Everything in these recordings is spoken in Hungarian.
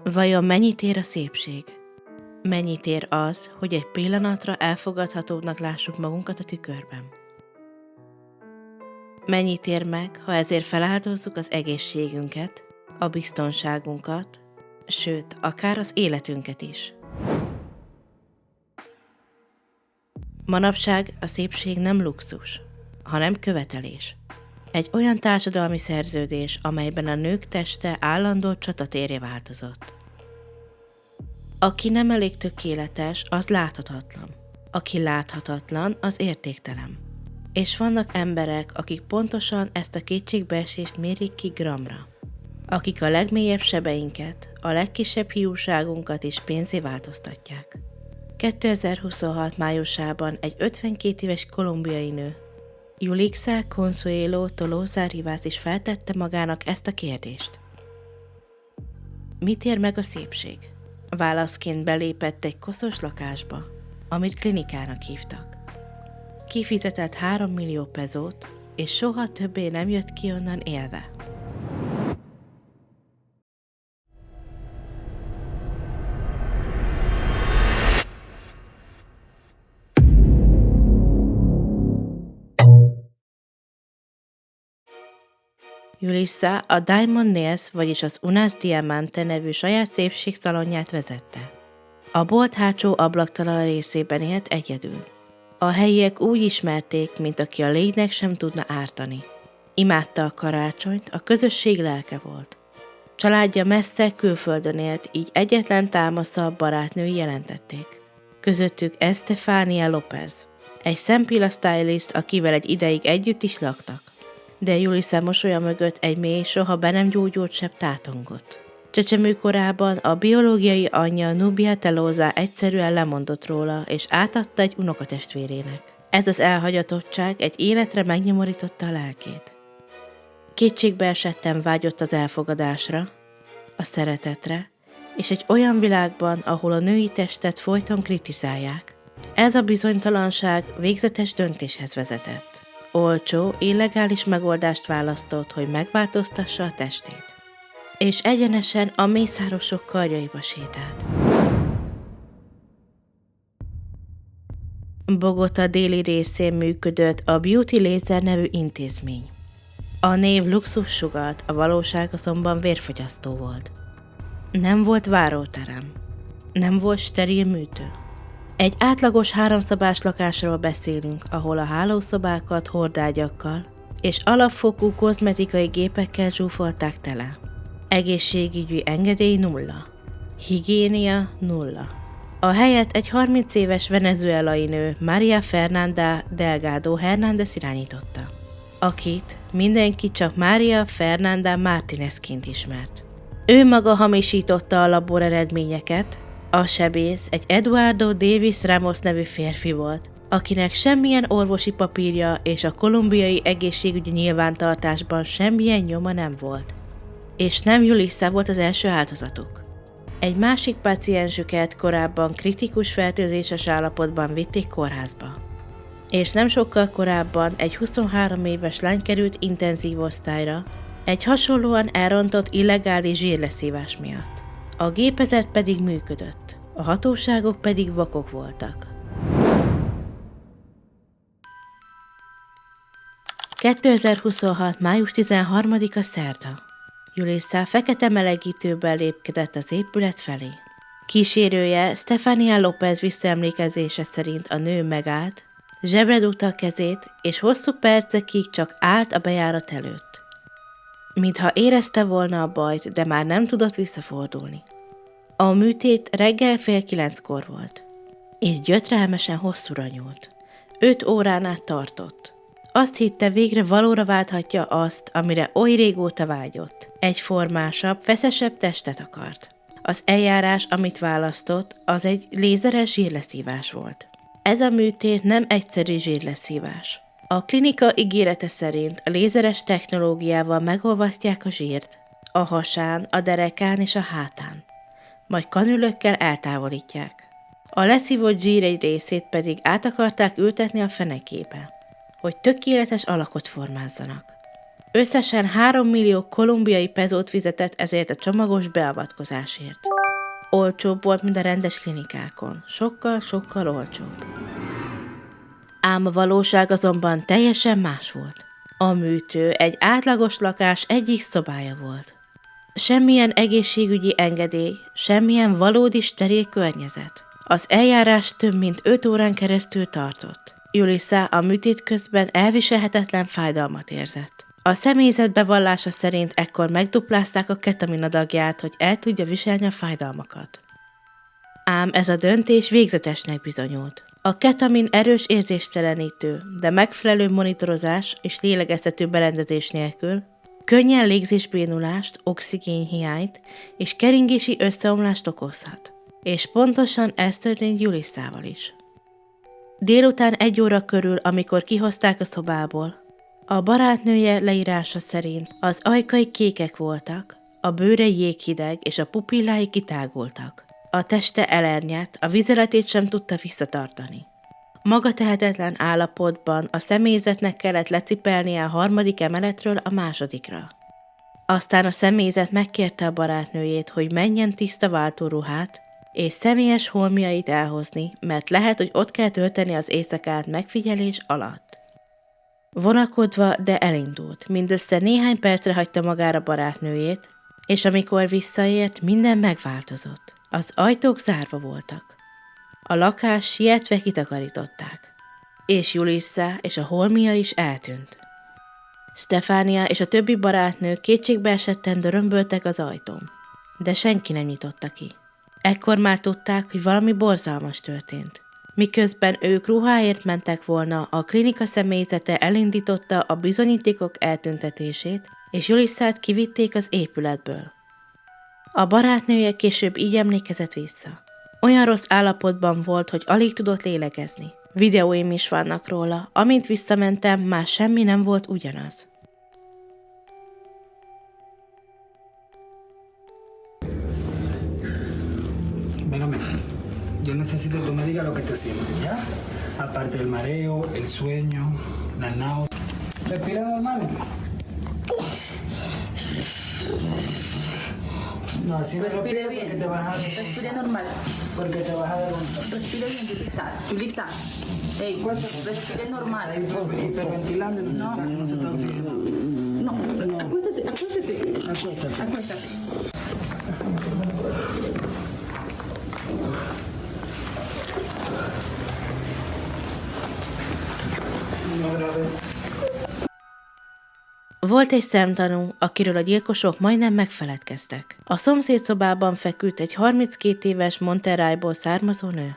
Vajon mennyit ér a szépség? Mennyit ér az, hogy egy pillanatra elfogadhatóbbnak lássuk magunkat a tükörben? Mennyit ér meg, ha ezért feláldozzuk az egészségünket, a biztonságunkat, sőt, akár az életünket is? Manapság a szépség nem luxus, hanem követelés. Egy olyan társadalmi szerződés, amelyben a nők teste állandó csatatérré változott. Aki nem elég tökéletes, az láthatatlan. Aki láthatatlan, az értéktelen. És vannak emberek, akik pontosan ezt a kétségbeesést mérik ki gramra. Akik a legmélyebb sebeinket, a legkisebb hiúságunkat is pénzé változtatják. 2026 májusában egy 52 éves kolumbiai nő, Yulixa Consuelo Tolosa Rivas is feltette magának ezt a kérdést. Mit ér meg a szépség? Válaszként belépett egy koszos lakásba, amit klinikának hívtak. Kifizetett 3 millió pezót, és soha többé nem jött ki onnan élve. Yulixa a Diamond Nails, vagyis az Unas Diamante nevű saját szépségszalonját vezette. A bolt hátsó ablaktalan részében élt egyedül. A helyiek úgy ismerték, mint aki a lénynek sem tudna ártani. Imádta a karácsonyt, a közösség lelke volt. Családja messze külföldön élt, így egyetlen támasza a barátnői jelentették. Közöttük Estefania López, egy szempilla stylist, akivel egy ideig együtt is laktak. De Yulixa mosolya mögött egy mély, soha be nem gyógyult sebb tátongott. Csecsemőkorában a biológiai anyja Nubia Telosa egyszerűen lemondott róla, és átadta egy unokatestvérének. Ez az elhagyatottság egy életre megnyomorította a lelkét. Kétségbeesetten vágyott az elfogadásra, a szeretetre, és egy olyan világban, ahol a női testet folyton kritizálják. Ez a bizonytalanság végzetes döntéshez vezetett. Olcsó, illegális megoldást választott, hogy megváltoztassa a testét. És egyenesen a mészárosok karjaiba sétált. Bogota déli részén működött a Beauty Laser nevű intézmény. A név luxus sugalt, a valóság azonban vérfogyasztó volt. Nem volt váróterem. Nem volt steril műtő. Egy átlagos 3-szobás lakásról beszélünk, ahol a hálószobákat hordágyakkal és alapfokú kozmetikai gépekkel zsúfolták tele. Egészségügyi engedély 0. Higiénia 0. A helyet egy 30 éves venezuelai nő, María Fernanda Delgado Hernández irányította, akit mindenki csak María Fernanda Martínezként ismert. Ő maga hamisította a labor eredményeket. A sebész egy Eduardo Davis Ramos nevű férfi volt, akinek semmilyen orvosi papírja és a kolumbiai egészségügyi nyilvántartásban semmilyen nyoma nem volt. És nem Yulixa volt az első áldozatuk. Egy másik páciensüket korábban kritikus fertőzéses állapotban vitték kórházba. És nem sokkal korábban egy 23 éves lány került intenzív osztályra, egy hasonlóan elrontott illegális zsírleszívás miatt. A gépezet pedig működött, a hatóságok pedig vakok voltak. 2026. május 13-a szerda. Yulixa fekete melegítőben lépkedett az épület felé. Kísérője Stefania López visszaemlékezése szerint a nő megállt, zsebre dugta a kezét, és hosszú percekig csak állt a bejárat előtt. Mintha érezte volna a bajt, de már nem tudott visszafordulni. A műtét reggel 8:30-kor volt, és gyötrelmesen hosszúra nyúlt. 5 órán át tartott. Azt hitte, végre valóra válthatja azt, amire oly régóta vágyott. Egy formásabb, feszesebb testet akart. Az eljárás, amit választott, az egy lézeres zsírleszívás volt. Ez a műtét nem egyszerű zsírleszívás. A klinika ígérete szerint a lézeres technológiával megolvasztják a zsírt, a hasán, a derekán és a hátán, majd kanülökkel eltávolítják. A leszívott zsír egy részét pedig át akarták ültetni a fenekébe, hogy tökéletes alakot formázzanak. Összesen 3 millió kolumbiai pezót fizetett ezért a csomagos beavatkozásért. Olcsóbb volt, mint a rendes klinikákon. Sokkal olcsóbb. Ám a valóság azonban teljesen más volt. A műtő egy átlagos lakás egyik szobája volt. Semmilyen egészségügyi engedély, semmilyen valódi steril környezet. Az eljárás több mint 5 órán keresztül tartott. Julissa a műtét közben elviselhetetlen fájdalmat érzett. A személyzet bevallása szerint ekkor megduplázták a ketamin adagját, hogy el tudja viselni a fájdalmakat. Ám ez a döntés végzetesnek bizonyult. A ketamin erős érzéstelenítő, de megfelelő monitorozás és lélegeztető berendezés nélkül könnyen légzésbénulást, oxigénhiányt és keringési összeomlást okozhat. És pontosan ez történt Julissával is. Délután 1 óra körül, amikor kihozták a szobából, a barátnője leírása szerint az ajkai kékek voltak, a bőre jéghideg és a pupillái kitágultak. A teste elernyett, a vizeletét sem tudta visszatartani. Magatehetetlen állapotban a személyzetnek kellett lecipelnie a 3. emeletről a 2. Aztán a személyzet megkérte a barátnőjét, hogy menjen tiszta váltóruhát, és személyes holmiait elhozni, mert lehet, hogy ott kell tölteni az éjszakát megfigyelés alatt. Vonakodva, de elindult. Mindössze néhány percre hagyta magára barátnőjét, és amikor visszaért, minden megváltozott. Az ajtók zárva voltak. A lakást sietve kitakarították. És Julissa és a holmia is eltűnt. Stefania és a többi barátnő kétségbeesetten dörömböltek az ajtón, de senki nem nyitotta ki. Ekkor már tudták, hogy valami borzalmas történt. Miközben ők ruháért mentek volna, a klinika személyzete elindította a bizonyítékok eltüntetését, és Julissát kivitték az épületből. A barátnője később így emlékezett vissza. Olyan rossz állapotban volt, hogy alig tudott lélegezni. Videóim is vannak róla, amint visszamentem, már semmi nem volt ugyanaz. Mírame, yo necesito que me digas lo que te sientes, ¿ya? Aparte del mareo, el sueño, la náusea. Respira normal. No, así no respire bien. Porque te vas a... Respire normal. Porque te vas a dar un... Respire bien, Julissa. Ey, respire normal. Hiperventilando, no se está oxígeno. No, acuéstese. Acuéstate. Acuéstate. No grabes. Volt egy szemtanú, akiről a gyilkosok majdnem megfeledkeztek. A szomszédszobában feküdt egy 32 éves Monterreyból származó nő.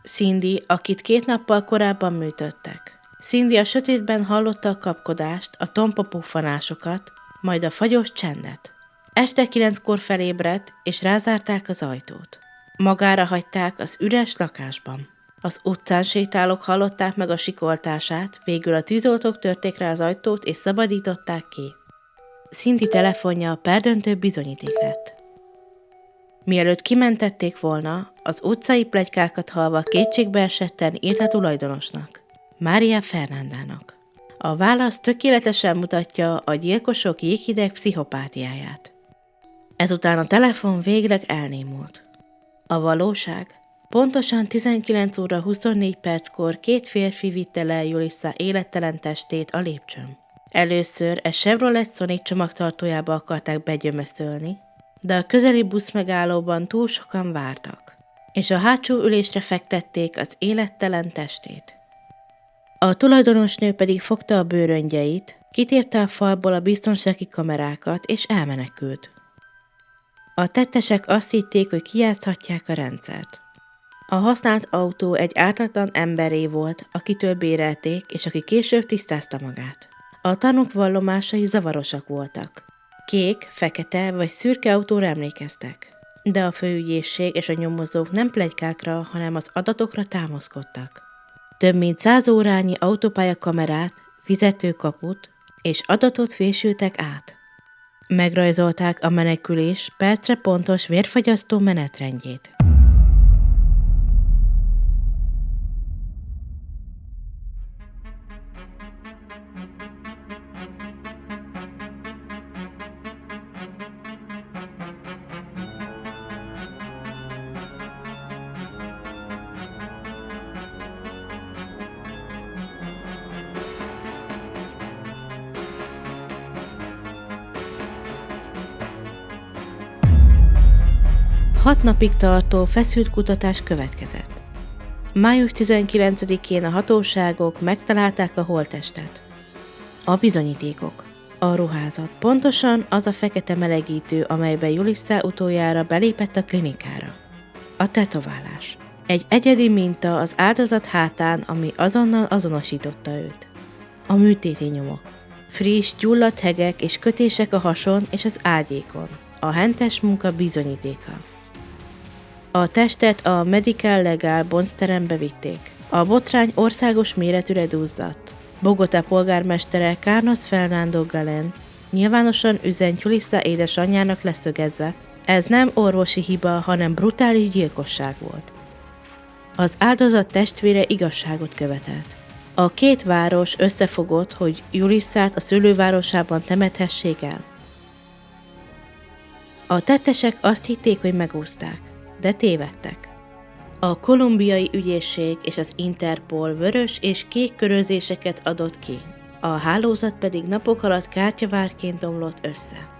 Cindy, akit 2 nappal korábban műtöttek. Cindy a sötétben hallotta a kapkodást, a tompa puffanásokat, majd a fagyos csendet. Este 9-kor felébredt, és rázárták az ajtót. Magára hagyták az üres lakásban. Az utcán sétálók hallották meg a sikoltását, végül a tűzoltók törték rá az ajtót és szabadították ki. Cindy telefonja a perdöntő bizonyíték lett. Mielőtt kimentették volna, az utcai pletykákat hallva kétségbeesetten írt a tulajdonosnak, Maria Fernandának. A válasz tökéletesen mutatja a gyilkosok jéghideg pszichopátiáját. Ezután a telefon végleg elnémult. A valóság? Pontosan 19 óra 24 perckor 2 férfi vitte le Julissa élettelen testét a lépcsőn. Először egy Chevrolet Sonic csomagtartójába akarták begyömöszölni, de a közeli buszmegállóban túl sokan vártak, és a hátsó ülésre fektették az élettelen testét. A tulajdonosnő pedig fogta a bőröngyeit, kitépte a falból a biztonsági kamerákat, és elmenekült. A tettesek azt hitték, hogy kijátszhatják a rendszert. A használt autó egy ártatlan emberé volt, akitől bérelték, és aki később tisztázta magát. A tanúk vallomásai zavarosak voltak. Kék, fekete vagy szürke autóra emlékeztek. De a főügyészség és a nyomozók nem pletykákra, hanem az adatokra támaszkodtak. Több mint 100 órányi autópálya kamerát, fizetőkaput és adatot fésültek át. Megrajzolták a menekülés percre pontos vérfagyasztó menetrendjét. 6 napig tartó feszült kutatás következett. Május 19-én a hatóságok megtalálták a holttestet. A bizonyítékok. A ruházat. Pontosan az a fekete melegítő, amelyben Julissa utoljára belépett a klinikára. A tetoválás. Egy egyedi minta az áldozat hátán, ami azonnal azonosította őt. A műtéti nyomok. Friss, gyulladt hegek és kötések a hason és az ágyékon. A hentes munka bizonyítéka. A testet a Medical Legal Bonds-terembe vitték. A botrány országos méretűre duzzadt. Bogotá polgármestere Carlos Fernando Galán nyilvánosan üzent Julissa édesanyjának leszögezve, ez nem orvosi hiba, hanem brutális gyilkosság volt. Az áldozat testvére igazságot követelt. A két város összefogott, hogy Julissát a szülővárosában temethessék el. A tettesek azt hitték, hogy megúszták, de tévedtek. A kolumbiai ügyészség és az Interpol vörös és kék körözéseket adott ki, a hálózat pedig napok alatt kártyavárként omlott össze.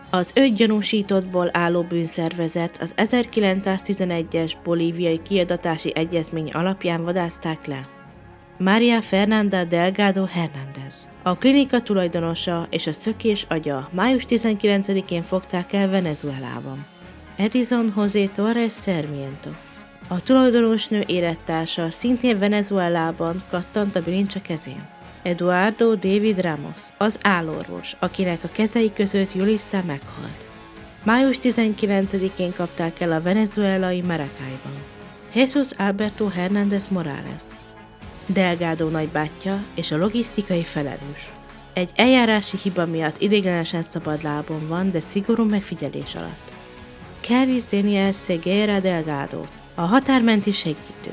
Az 5 gyanúsítottból álló bűnszervezet az 1911-es bolíviai kiadatási egyezmény alapján vadászták le. María Fernanda Delgado Hernández, a klinika tulajdonosa és a szökés agya május 19-én fogták el Venezuelában. Edison José Torres Sarmiento, a tulajdonosnő élettársa szintén Venezuelában kattant a bilincse kezén. Eduardo David Ramos, az állorvos, akinek a kezei között Julissa meghalt. Május 19-én kapták el a venezuelai Maracaiban. Jesus Alberto Hernández Morales, Delgado nagybátyja és a logisztikai felelős. Egy eljárási hiba miatt ideiglenesen szabadlábon van, de szigorú megfigyelés alatt. Kelvis Daniel Seguera Delgado, a határmenti segítő.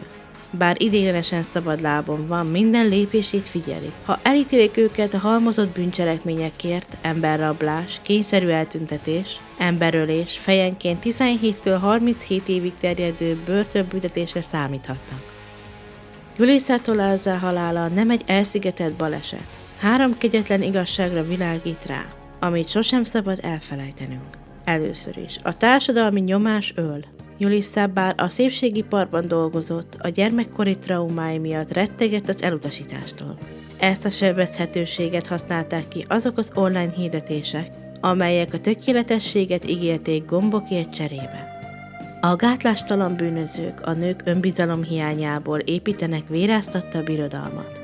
Bár ideiglenesen szabadlábon van, minden lépését figyeli. Ha elítélik őket a halmozott bűncselekményekért, emberrablás, kényszerű eltüntetés, emberölés, fejenként 17-től 37 évig terjedő börtönbüntetésre számíthatnak. Julissa Tolázá halála nem egy elszigetelt baleset. 3 kegyetlen igazságra világít rá, amit sosem szabad elfelejtenünk. Először is, a társadalmi nyomás öl. Julissa bár a szépségiparban dolgozott, a gyermekkori traumái miatt rettegett az elutasítástól. Ezt a sebezhetőséget használták ki azok az online hirdetések, amelyek a tökéletességet ígérték gombokért cserébe. A gátlástalan bűnözők a nők önbizalom hiányából építenek véráztatta birodalmat.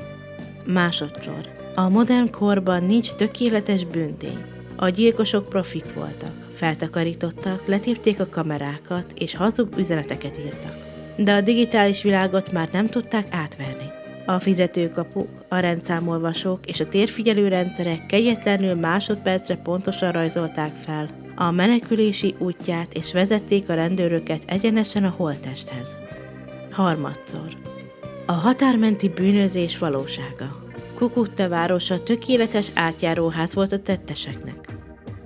Másodszor, a modern korban nincs tökéletes bűntény. A gyilkosok profik voltak, feltakarítottak, letépték a kamerákat és hazug üzeneteket írtak. De a digitális világot már nem tudták átverni. A fizetőkapuk, a rendszámolvasók és a térfigyelő rendszerek kegyetlenül másodpercre pontosan rajzolták fel a menekülési útját és vezették a rendőröket egyenesen a holttesthez. Harmadszor. A határmenti bűnözés valósága. Cúcuta városa tökéletes átjáróház volt a tetteseknek.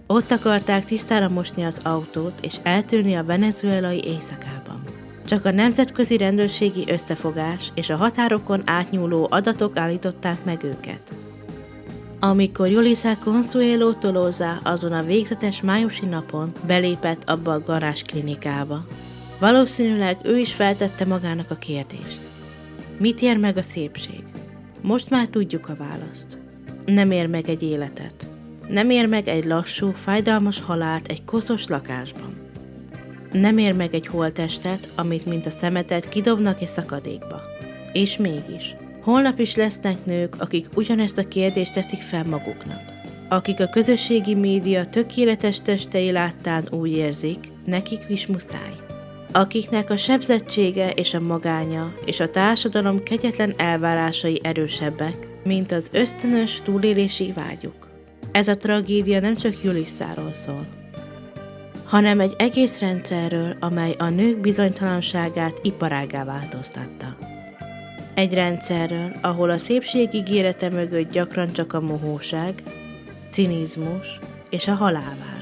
Ott akarták tisztára mosni az autót és eltűnni a venezuelai éjszakában. Csak a nemzetközi rendőrségi összefogás és a határokon átnyúló adatok állították meg őket. Amikor Julissa Consuelo Tolosa azon a végzetes májusi napon belépett abba a garázsklinikába, valószínűleg ő is feltette magának a kérdést. Mit ér meg a szépség? Most már tudjuk a választ. Nem ér meg egy életet. Nem ér meg egy lassú, fájdalmas halált egy koszos lakásban. Nem ér meg egy holttestet, amit mint a szemetet kidobnak egy szakadékba. És mégis, holnap is lesznek nők, akik ugyanezt a kérdést teszik fel maguknak. Akik a közösségi média tökéletes testei láttán úgy érzik, nekik is muszáj. Akiknek a sebzettsége és a magánya és a társadalom kegyetlen elvárásai erősebbek, mint az ösztönös túlélési vágyuk. Ez a tragédia nem csak Julissáról szól, hanem egy egész rendszerről, amely a nők bizonytalanságát iparággá változtatta. Egy rendszerről, ahol a szépség ígérete mögött gyakran csak a mohóság, cinizmus és a halál vár.